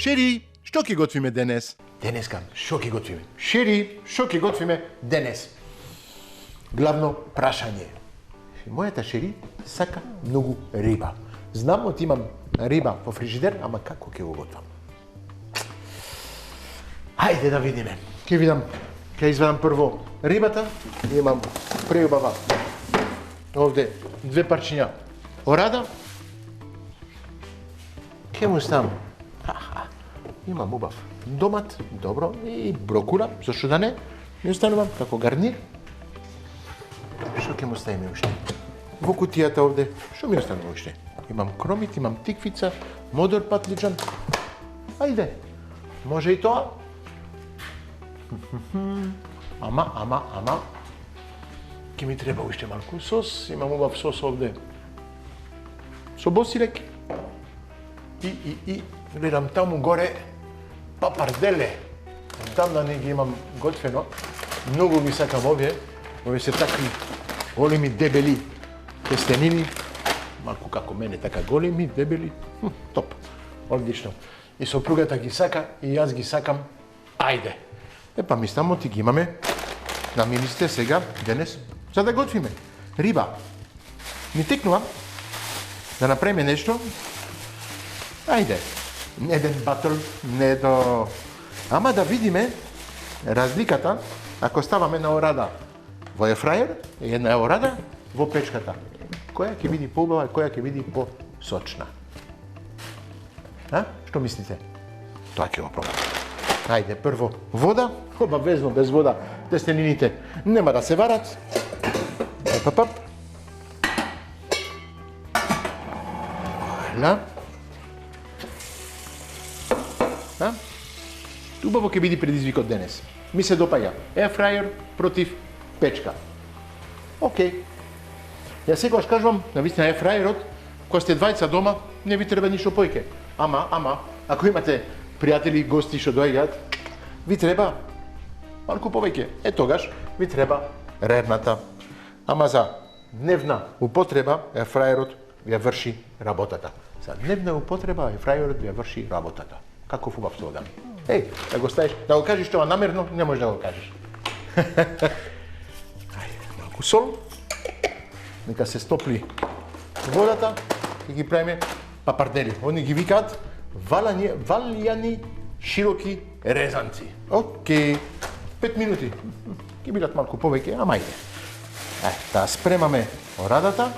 Шери, што ќе готвиме денес? Денеска, што ќе готвиме? Шери, што ќе готвиме денес? Главно прашање. Мојата Шери сака многу риба. Знам, имам риба во фрижидер, ама како ќе го готвам? Хајде да видиме. Ќе извадам прво рибата. Имам преубава. Овде 2 парчиња орада. Ке му ставам. Имам убав домат, добро, и брокула, зашто да не? Ми останувам како гарнир. Што ќе му ставиме уште? Во кутијата овде, што ми останува уште? Имам кромит, имам тиквица, модор патлиџан. Ајде, може и тоа. Ама, ќе ми треба уште малку сос, имам убав сос овде. Со босилек. И гледам таму горе папарделе. Там да не ги имам готвено. Многу ги сакам овие. Овие се такви големи, дебели тестенини. Малку како мене, така големи, дебели. Топ. Одлично. И сопругата ги сака, и јас ги сакам. Ајде. Епа, мислам, ти ги имаме на министе сега, денес, за да готвиме. Риба. Ми текнува да направиме нешто. Ајде. Еден батл, не до... Ама да видиме разликата, ако ставаме на орада во ефраер, и една орада во печката. Која ќе биде поубава и која ќе биде посочна. Што мислите? Тоа ќе го пробаме. Ајде, прво вода, обавезно без вода тестенините нема да се варат. Пап. Ла. Убаво ќе биде предизвикот денес. Ми се допаѓа ефраер против печка. Океј. Јас секогаш кажувам, навистина ефраерот, кога сте двајца дома, не ви треба ништо поиќе. Ама, ако имате пријатели, гости што доаѓаат, ви треба малку повеќе. Тогаш ви треба рерната. Ама за дневна употреба ефраерот ја врши работата. За дневна употреба ефраерот ја врши работата. Каков убав слоган. Да го ставиш, да го кажеш тоа намерно, не можеш да го кажеш. Ајде, малку сол. Нека се стопли водата и ги правиме папардели. Они ги викаат валјани широки резанци. Океј. 5 минути. Ги бидат малку повеќе, ама ајде. Да спремаме орадата.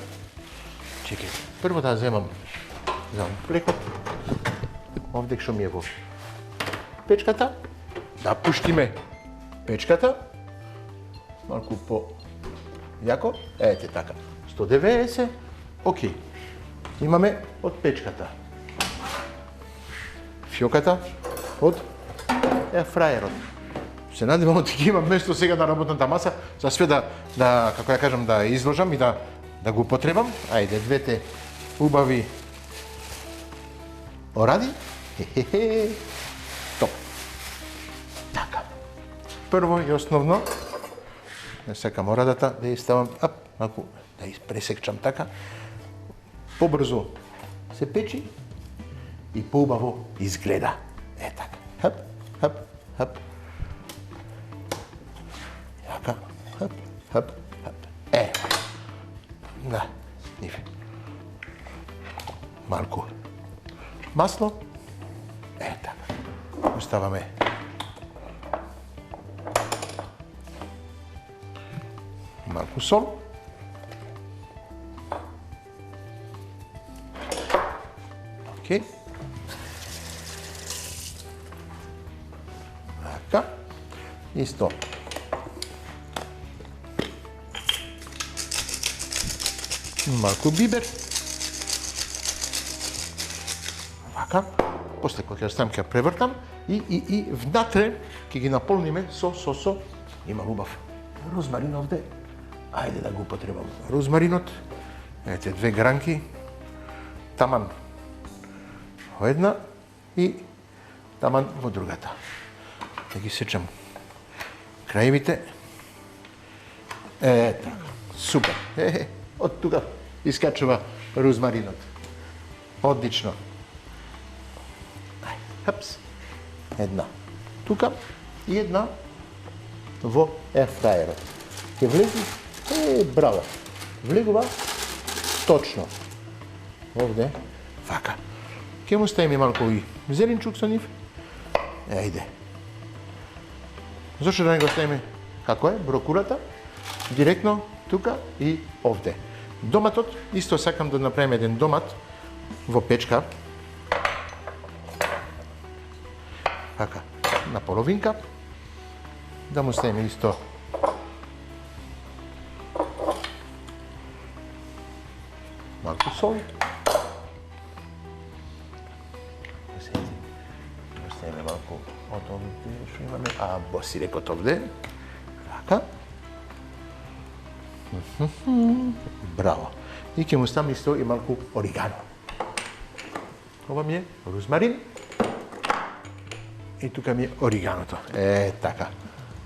Чекај, прво да земам плекот. Овде што ми е во печката. Да пуштиме печката. Малку по јако. Ете така. 190. Океј. Имаме од печката. Фјоката од ефраерот. Се надевам ти ги имам место сега на работната маса, за све да како ја кажам, да изложам и да го употребам. Ајде, двете убави оради. Топ. Така. Прво и основно, не сакам орадата да ја ставам, малку да ја пресекчам така. Побрзо се печи и поубаво изгледа. Така. Хап. Така. Хап. Да, ниве. Малку масло. Така. Оставаме малку сол. Океј. Така. Исто. Малку бибер. Вака. После кога ќе ставам, ќе превртам и внатре ќе ги наполниме со имам убав розмарин овде. Ајде да го употребам розмаринот. Ете 2 гранки. Таман во една и таман во другата. Да ги сечам крајевите. Така. Супер. Од тука искачува розмаринот. Одлично. Хапс. Една. Тука и една во ерфраерот. Ке влези, браво. Влегува точно. Овде, вака. Ке му ставиме малку и зеленчук со нив. Ејде. Зошто да не го ставиме како е, брокулата, директно тука и овде. Доматот, исто сакам да направиме еден домат во печка. Така, на половинка. Да му ставиме исто малку сол. Ставиме малку од овде, што имаме, босилекот овде. Така. Браво. И ќе му ставам исто и малку оригано. Ова ми е розмарин. И тука ми е ориганото. Така.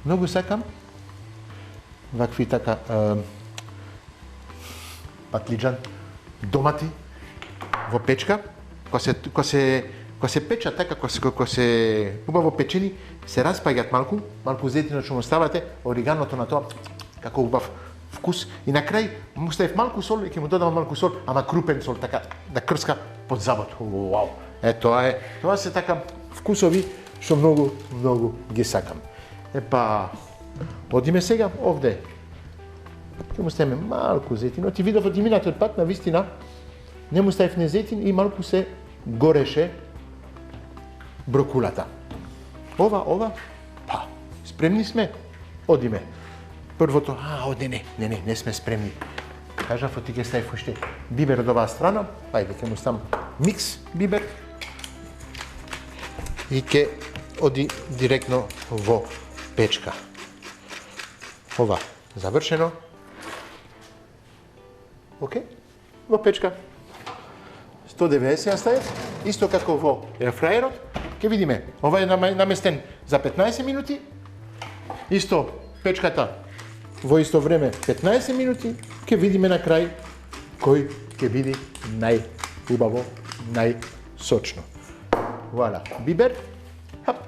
Многу сакам вакви така патлиџан, домати во печка, кога се печат така, кога се убаво печени, се распаѓаат малку зетино што му ставате, ориганото на тоа, како убав вкус. И на крај му ставив малку сол и ќе му додам малку сол, ама крупен сол, така да крска под забот. Вау! Тоа се така вкусови што многу ги сакам. Одиме сега овде. Ќе му ставиме малку зетин. Ти видов од минатиот пат, на вистина, не му ставив не зетин и малку се гореше брокулата. Ова, спремни сме? Одиме. Првото, не сме спремни. Кажав, ти ќе ставив уште бибер од оваа страна, ќе му ставам микс бибер и ќе оди директно во печка. Ова завршено. Океј, во печка. 190 ја ставив, исто како во ерфраерот. Ке видиме, ова е наместен за 15 минути. Исто печката во исто време 15 минути. Ке видиме на крај кој ќе биде најубаво, најсочно. Вуаля, бибер. Хап.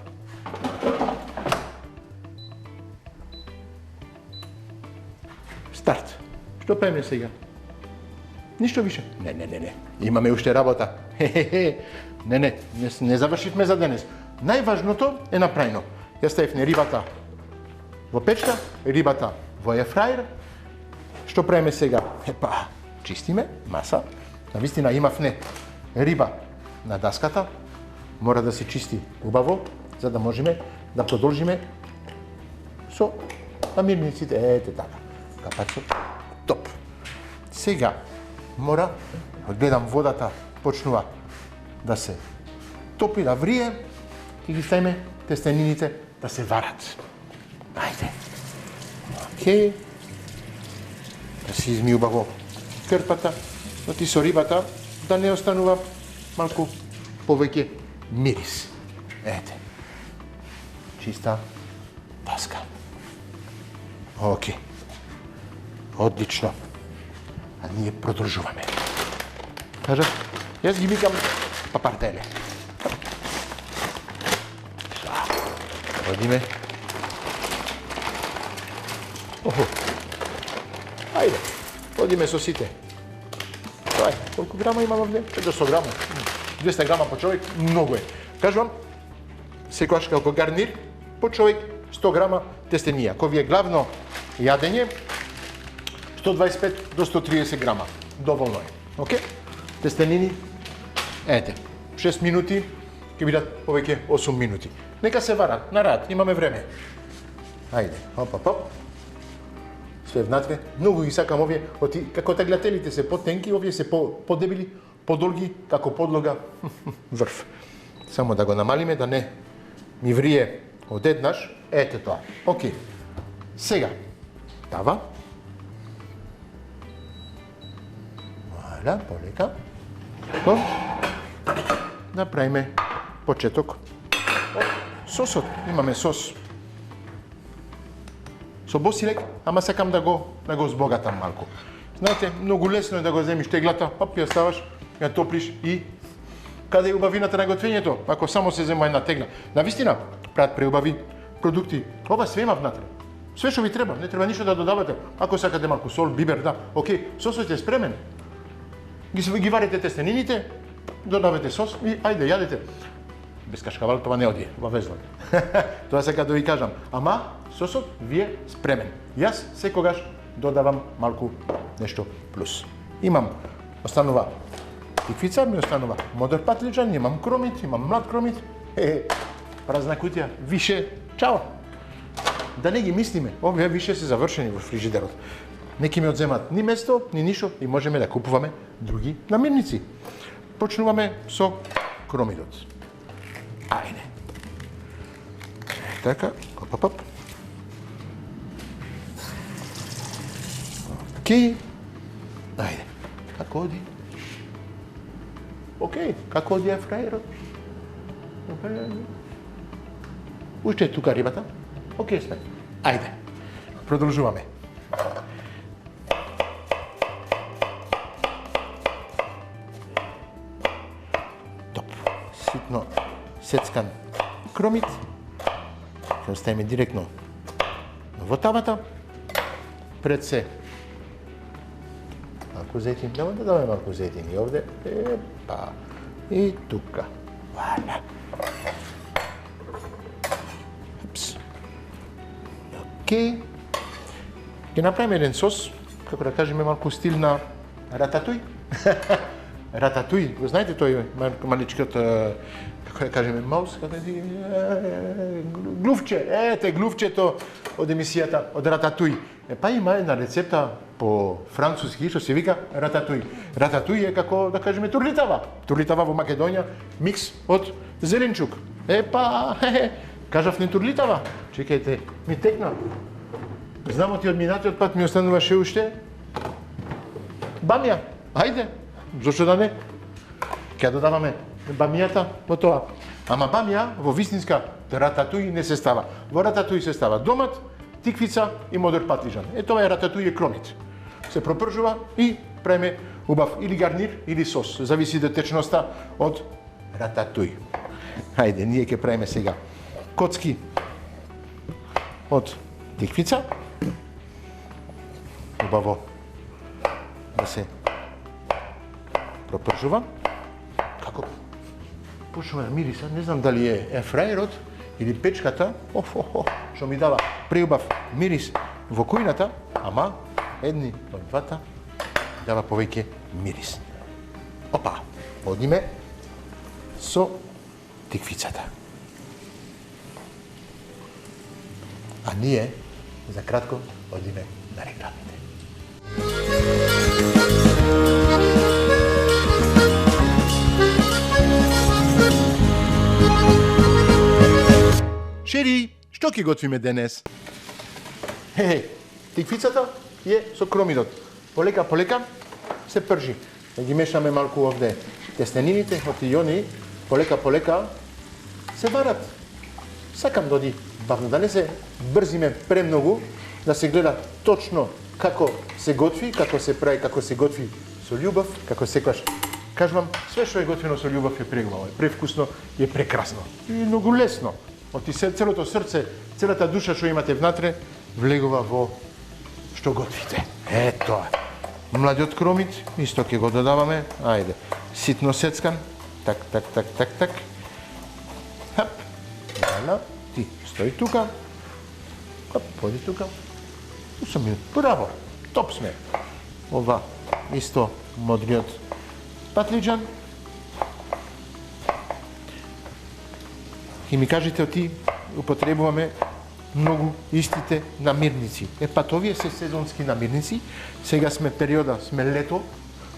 Старт. Што правиме сега? Ништо више. Не. Имаме уште работа. Не завршивме за денес. Најважното е направено. Ја ставивме рибата во печка, рибата во ерфраер. Што правиме сега? Чистиме маса. Навистина имавме риба на даската. Мора да се чисти убаво, за да можеме да продолжиме со намирниците. Така. Капацот. Топ. Сега мора, гледам водата почнува да се топи, да врие, и ги ставиме тестенините да се варат. Ајде. Океј. Да се изми убаво крпата, оти со рибата, да не останува малку повеќе мирис. Ете. Чиста даска. Океј. Одлично. А ние продолжуваме. Кажа, јас ги викам папарделе. Одиме. Ајде, одиме со сите. Тоа е, колку грама има овде? 400 грама. 200 грама по човек, многу е. Кажувам, секогаш како гарнир, по човек 100 грама тестенија. Кој ви е главно јадење, 125 до 130 грама. Доволно е. Океј? Тестенини, ете, 6 минути, ќе бидат повеќе 8 минути. Нека се варат, на рад, имаме време. Ајде, хоп. Све внатре, многу ги сакам овие, како таглателите се потенки, овие се подебели, подолги, како подлога, врв. Само да го намалиме, да не ми врие одеднаш, ете тоа. Океј, сега, тава. Валя, полека. Направиме почеток. Сосот, имаме сос. Со босилек, ама сакам да го збогатам малку. Знаете, многу лесно е да го земиш теглата, ја ставаш, ја топлиш и Kada je убавината на готвењето, ако само се зема една тегла. Навистина, прават преубави продукти. Ова све има внатре. Све што ви треба, не треба ништо да додавате. Ако сакате малку сол, бибер, да, окей, сосот е спремен. Ги варите тестенините, додавате сос и ајде, јадете. Без кашкавал тоа не оди, обавезно. Тоа сака да ви кажам. Ама сосот ви е спремен. Јас секогаш додавам малку нешто плюс. Имам, останува тиквица, ми останува модер патлиџан, имам кромит, имам млад кромит. Празна кутија, више, чао. Да не ги мислиме, овие више се завршени во фрижидерот. Неки ми одземат ни место, ни ништо и можеме да купуваме други намирници. Почнуваме со кромидот. Ајде. Така, оп. Окей. Ајде. Како оди? Окей, како оди е фраерот? Уште е тука рибата? Окей сме. Ајде. Продолжуваме. Топ. Ситно сецкан кромит. Ќе оставиме директно во тавата. Пред се малку зетин. Да даваме малку зетин и овде. Епа. И тука. Валя. Окей. Ќе направиме еден сос, како да кажеме малку стил на рататуј. Рататуј, го знаете тој маличкиот, како да кажеме, маус, глувче, ете глувчето од емисијата од Рататуј. Па има една рецепта по француски што се вика рататуј. Рататуј е како да кажеме турлитава. Турлитава во Македонија, микс од зеленчук. Епа, кажав не турлитава. Чекајте, ми текна. Знамо ти од минатиот пат ми остануваше уште бамја. Ајде, зошто да не? Ќе додаваме бамијата во тоа. Ама бамја во вистинска рататуј не се става. Во рататуј се става домат, тиквица и модер патлиџан. Тоа е рататуј е кромит. Се пропржува и правиме убав или гарнир или сос. Зависи од течноста од рататуј. Хајде, ние ќе правиме сега коцки од тиквица. Убаво да се пропржува. Како почнува да мириса, не знам дали е фраерот или печката, што ми дава преубав мирис во кујната, ама едни од двата дава повеќе мирис. Опа, одиме со тиквицата. А ние, за кратко, одиме на рекламите. Шери, што ќе готвиме денес? Тиквицата е со кромидот. Полека се пржи. Да ги мешаме малку овде тестенините, од иони, полека се варат. Сакам да оди бавно, да не се брзиме премногу, да се гледа точно како се готви, како се прави, како се готви со љубов, како секогаш кажувам, све што е готвено со љубов е преубаво, е превкусно и е прекрасно. И многу лесно. Од целото срце, целата душа што имате внатре, влегува во што готвите. Тоа. Младиот кромит, исто ќе го додаваме. Ајде, ситно сецкан. Так. Хап. Вала. Ти стои тука. Хап, поди тука. 8 минути. Браво. Топ сме. Ова исто модриот патлиџан. И ми кажете оти употребуваме многу истите намирници. Овие се сезонски намирници. Сега сме периода, сме лето.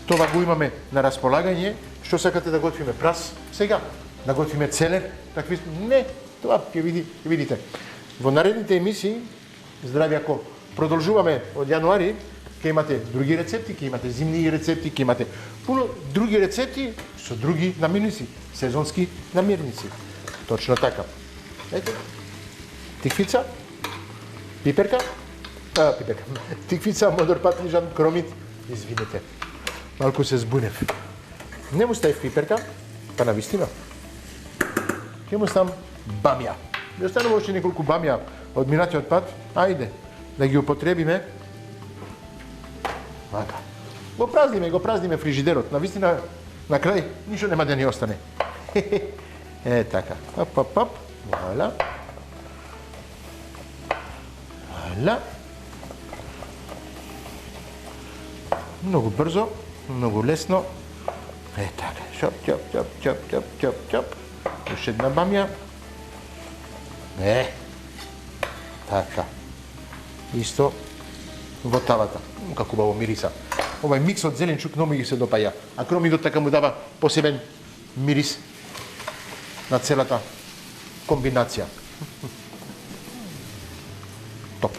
Това го имаме на располагање. Што сакате да готвиме прас? Сега да готвиме целер? Такви не, тоа ќе видите. Во наредните емисии, здрави, ако продолжуваме од јануари, ќе имате други рецепти, ќе имате зимни рецепти, ќе имате пуно други рецепти со други намирници, сезонски намирници. Точно така. Ете, тиквица, пиперка, тиквица, модер патлиџан, кромит, извинете, малку се збунев. Не му ставив пиперка, Па навистина. Ќе му ставам бамја. Ми останува още неколку бамја од минатиот пат. Ајде, да ги употребиме. Вака. Го празниме фрижидерот. Навистина, на крај, ништо нема да ни остане. Е, така. Оп, оп, оп. Валя. Валя. Многу брзо, многу лесно. Е, така. Чоп, чоп, чоп, чоп, чоп, чоп, чоп. Уште една бамја. Е. Така. Исто во тавата. Како убаво мириса. Овај микс од зеленчук многу ми се допаја. А кромидот така му дава посебен мирис на целата комбинација. Топ.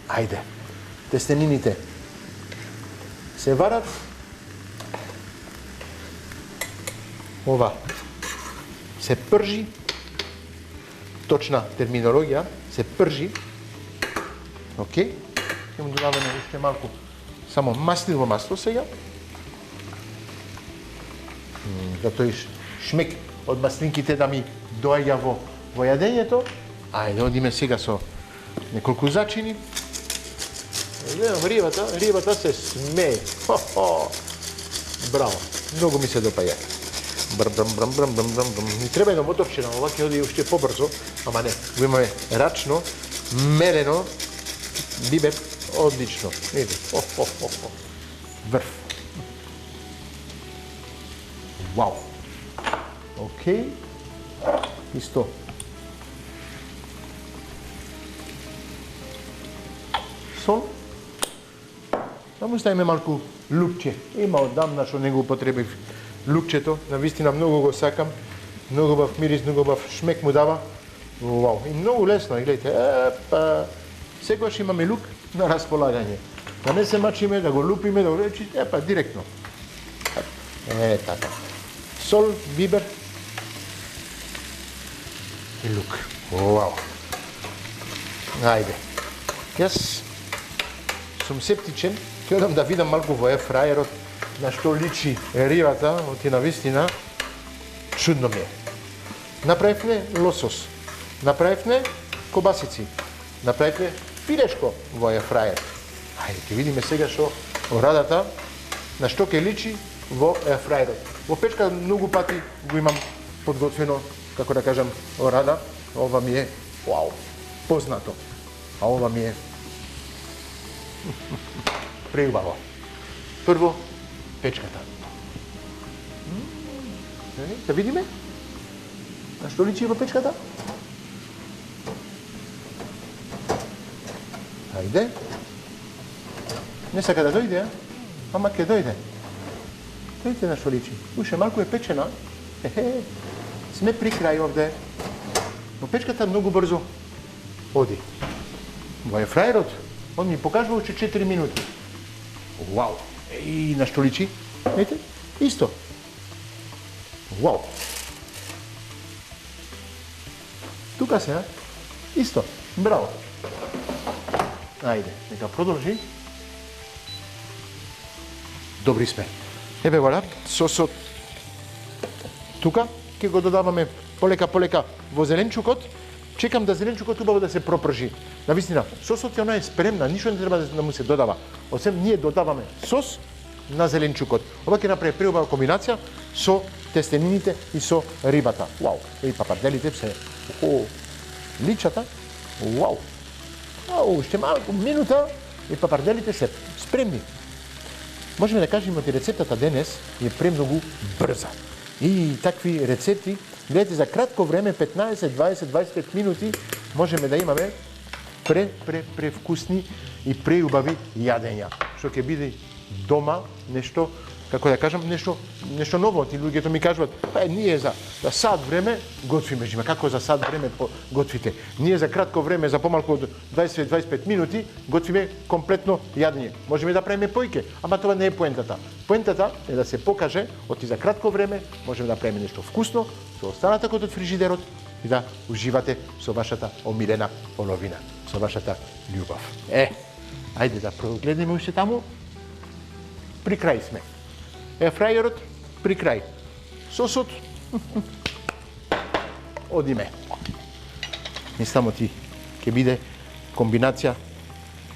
Ајде. Тестенините се варат. Ова се пржи. Точна терминологија, се пржи. Океј. Ќе му додаваме уште малку само маслиново масло сега. Да тој шмек од маслинките да ми доаѓа во јадењето. Ајде, одиме сега со неколку зачини. Гледам рибата се смее. Браво, многу ми се допаја. Ни треба едно моторче на ова, ќе оди уште побрзо, ама не, го имаме рачно, мелено, бибе, одлично. Видите, врв. Вау. Океј. Исто. Сол. Само ставиме малку лукче. Има одамна што не го употребив лукчето. Навистина многу го сакам. Многу бав мирис, многу бав шмек му дава. Вау. И многу лесно. Гледайте. Епа. Секогаш имаме лук на располагање. Да не се мачиме, да го лупиме, да го речи. Епа, директно. Е, така. Сол, бибер и лук. Вау. Ајде. Јас сум септичен. Ќе одам да видам малку во ефраерот на што личи рибата, оти навистина чудно ми е. Направивме лосос, направивме кобасици, направивме пилешко во ефраер. Ајде, ќе видиме сега што орадата на што ќе личи во ефраерот. Во печка многу пати го имам подготвено, како да кажам, орада. Ова ми е, вау, познато. А ова ми е преубаво. Прво, печката. Да видиме? На што личи во печката? Ајде. Не сака да дојде, ама ќе дојде. Видите на што личи. Уште малку е печена. Сме при крај овде. Во печката многу брзо оди. Во ефраерот, он ми покажува уште 4 минути. Вау! И на што личи? Видите? Исто. Вау! Тука се, а? Исто. Браво. Ајде, нека продолжи. Добри сме. Еве вала, сосот. Тука ќе го додаваме полека во зеленчукот. Чекам да зеленчукот убаво да се пропржи. Навистина, сосот ја е спремна, ништо не треба да му се додава. Освен ние додаваме сос на зеленчукот. Ова ќе направи преубава комбинација со тестенините и со рибата. Вау! И папарделите се личата. Вау! Уште малку минута и папарделите се спремни. Можеме да кажеме од рецептата денес е премногу брза. И такви рецепти, гледате, за кратко време, 15, 20, 25 минути, можеме да имаме превкусни и преубави јадења. Што ќе биде дома нешто, како да кажам, нешто ново. Ти луѓето ми кажуваат, ние за сат време готвиме, жима, како за сат време готвите? Ние за кратко време, за помалку од 20-25 минути, готвиме комплетно јадење. Можеме да правиме појке, ама тоа не е поентата. Поентата е да се покаже, оти за кратко време, можеме да правиме нешто вкусно, со останата од фрижидерот и да уживате со вашата омилена оловина, со вашата љубов. Ајде да прогледаме уште таму. При крај сме. Ефраерот при крај. сосот. Одиме. Мислам ти ќе биде комбинација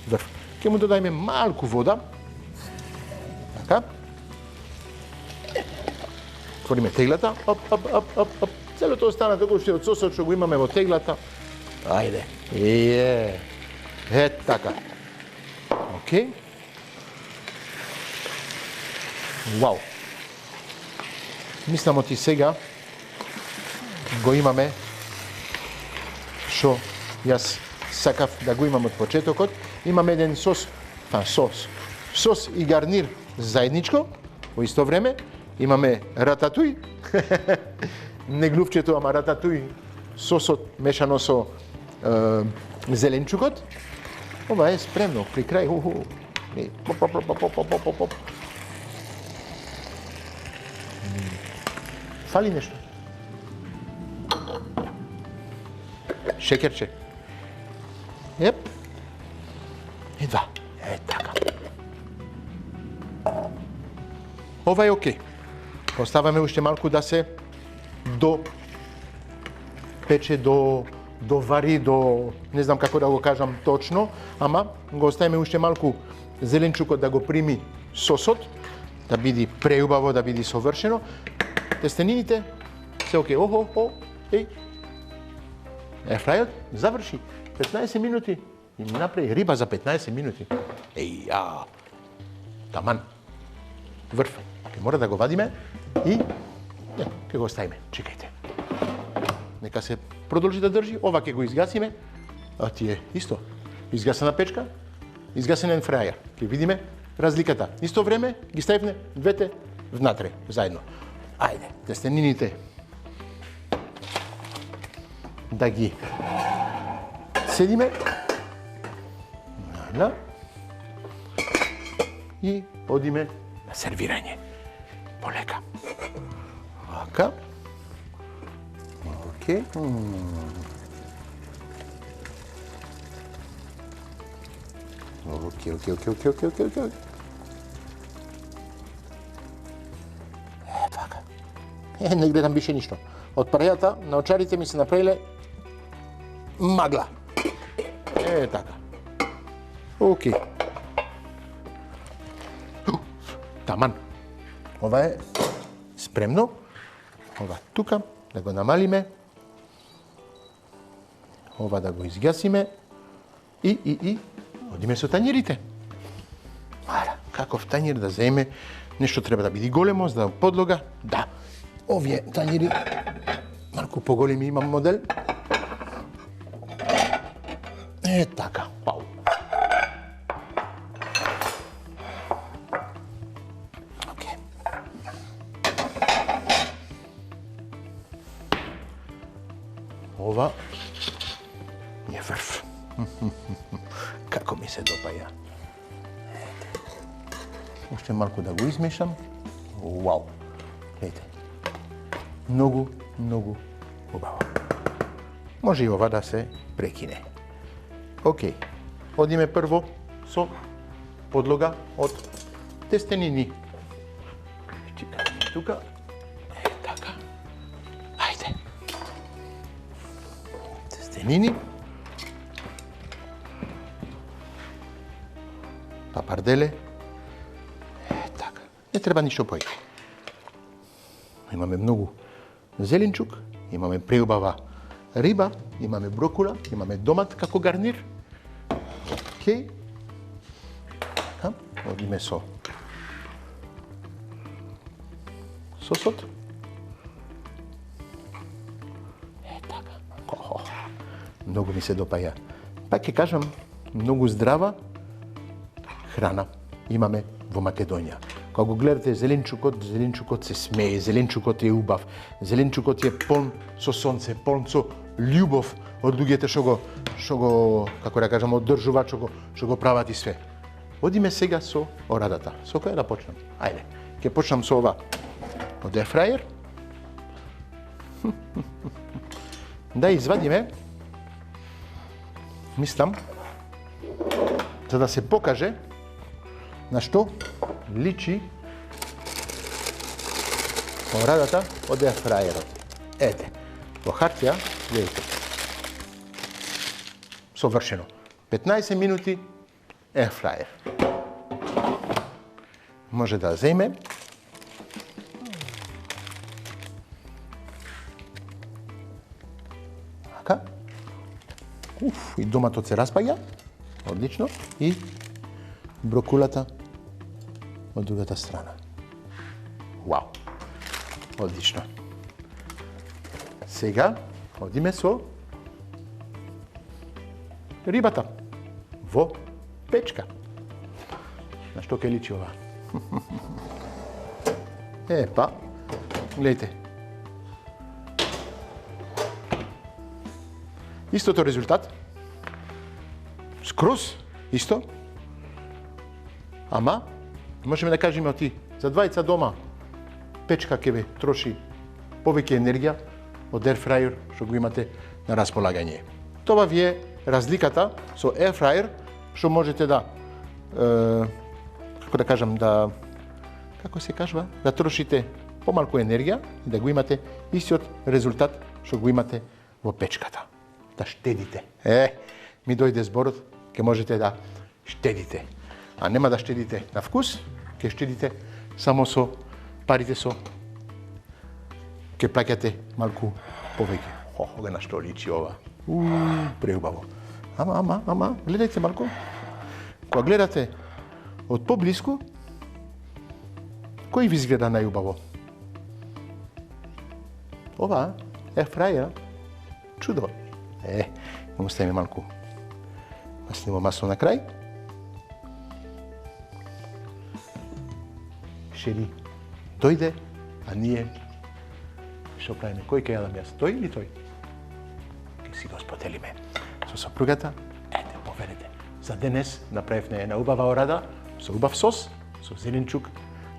врв. Ќе му додајме малку вода. Така. Отвориме теглата. Оп, оп, оп, оп, оп. Целото остана како што е од сосот што го имаме во теглата. Ајде. Така. Океј. Вау. Мислам ти сега го имаме што јас сакав да го имам од почетокот. Имаме еден сос и гарнир заедничко, во исто време. Имаме рататуј, не глувчето, ама рататуј, сосот мешано со зеленчукот. Ова е спремно, при крај. Фали нешто. Шекерче. Еп. Едва. Така. Ова е окей. Оставаме уште малку да се пече, вари, не знам како да го кажам точно, ама го оставиме уште малку зеленчукот да го прими сосот, да биде преубаво, да биде совршено. Тестенините се окей. Еј. Ефрајот заврши 15 минути и ми направи риба за 15 минути. Таман. Врв. Ке мора да го вадиме и ке го оставиме. Чекајте. Нека се продолжи да држи. Ова ке го изгасиме. А ти е исто. Изгасена печка, изгасен фрајер. Ке видиме разликата. Исто време ги ставивме двете внатре заедно. Ајде, тестенините да ги седиме. И одиме на сервирање. Полека. Вака. Океј. Океј. Така. Не гледам више ништо. Од парејата на очарите ми се направиле магла. Така. Океј. Таман. Ова е спремно. Ова тука да го намалиме. Ова да го изгасиме. И одиме со тањирите. Каков тањир да земе? Нешто треба да биде големо, за да подлога. Да. Овие тањири малку поголеми имам модел. Така. Пау. Океј. Ова е врв. Како ми се допаја. Уште малку да го измешам. Вау. Ете. Многу убаво. Може и ова да се прекине. Океј. Одиме прво со подлога од тестенини. Чекајме тука. Така. Ајде. Тестенини. Папарделе. Така. Не треба ништо поише. Имаме многу зеленчук, имаме преубава риба, имаме брокула, имаме домат како гарнир. Океј. Одиме со сосот. Така. Многу ми се допаја. Пак ќе кажам, многу здрава храна имаме во Македонија. Кога го гледате зеленчукот се смее, зеленчукот е убав, зеленчукот е полн со сонце, полн со љубов од луѓето што го како да кажам, оддржуваат, што го прават и све. Одиме сега со орадата. Со која да почнам? Ајде, ќе почнам со ова од ефрајер. Да извадиме, мислам, за да се покаже на што личи оградата од ерфраерот. Ете, во хартија, гледайте. Совршено. 15 минути ерфраер. Може да земе. Така. И доматот се распаѓа. Одлично. И брокулата од другата страна. Вау. Одлично. Сега одиме со рибата во печка. На што ќе личи ова? Епа, гледайте. Истото резултат. Скроз исто. Ама, можеме да кажеме оти, за двајца дома печка ќе ве троши повеќе енергија од ерфраер што го имате на располагање. Тоа ви е разликата со ерфраер што можете да како да кажам како се кажува, да трошите помалку енергија и да го имате истиот резултат што го имате во печката. Да штедите. Ми дојде зборот, ќе можете да штедите. А нема да штедите на вкус, ќе штедите само со парите со ќе плаќате малку повеќе. Ога на што личи ова. Преубаво. Ама, гледајте малку. Кога гледате од поблиску, кој ви изгледа најубаво? Ова, ерфраер, чудо. Му ставиме малку масливо масло на крај. Шери дојде, а ние што правиме? Кој ќе јадам јас? Тој или тој? Ке си го споделиме со сопругата. Ете, поверете. За денес направивме една убава орада со убав сос, со зеленчук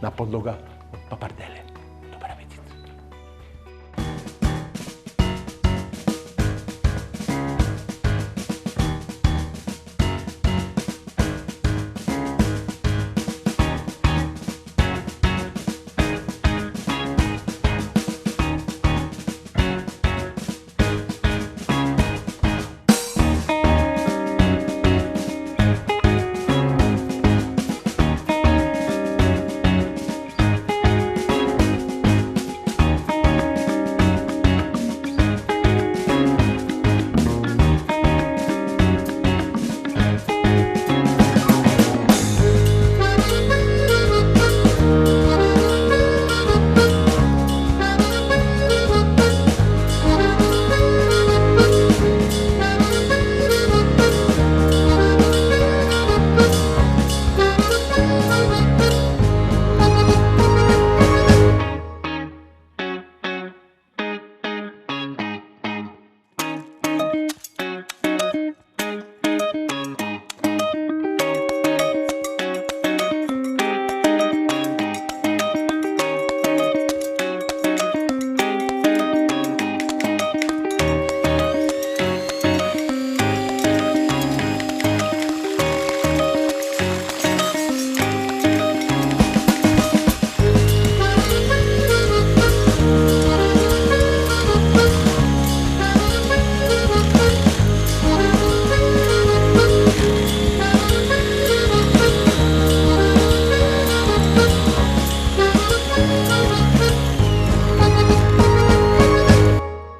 на подлога од папарделе. Добар апетит.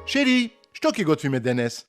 Шери, што ќе готвиме денес?